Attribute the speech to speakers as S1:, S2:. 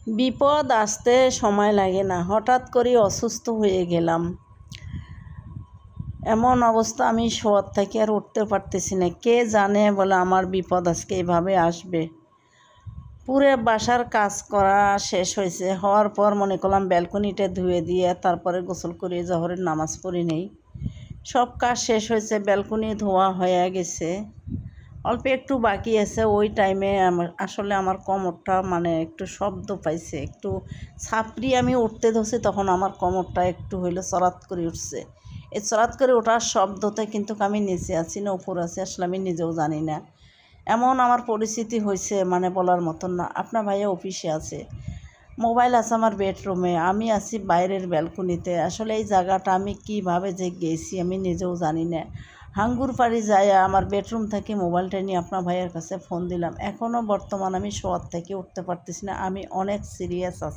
S1: বিপদ আসতে সময় লাগে না, হঠাৎ করে অসুস্থ হয়ে গেলাম। এমন অবস্থা, আমি শোয়ার থেকে আর উঠতে পারতেছি না। কে জানে বলে আমার বিপদ আজকে এভাবে আসবে। পুরো বাসার কাজ করা শেষ হয়েছে, হওয়ার পর মনে করলাম ব্যালকনিটা ধুয়ে দিয়ে তারপরে গোসল করে জোহরের নামাজ পড়ি নেই। সব কাজ শেষ হয়েছে, ব্যালকনি ধোয়া হয়ে গেছে, অল্প একটু বাকি আছে। ওই টাইমে আমার কোমরটা একটু শব্দ পাইছে, একটু ছাপড়ি আমি উঠতে ধরছি, তখন আমার কোমরটা একটু হইলে চড়াত করে উঠছে। এই চড়াত করে ওঠার শব্দতে কিন্তু আমি নিচে আছি না উপর আছি আসলে আমি নিজেও জানি না। এমন আমার পরিস্থিতি হয়েছে বলার মতন না। আপনার ভাইয়া অফিসে আছে, মোবাইল আছে আমার বেডরুমে, আমি আছি বাইরের ব্যালকনিতে। আসলে এই জায়গাটা আমি কীভাবে যে গেছি আমি নিজেও জানি না। হাঙ্গুর পাড়ি যায় আমার বেডরুম থেকে মোবাইলটা নিয়ে আপনার ভাইয়ের কাছে ফোন দিলাম। এখনও বর্তমান আমি শোয়ার থেকে উঠতে পারতেছি না, আমি অনেক সিরিয়াস আছি।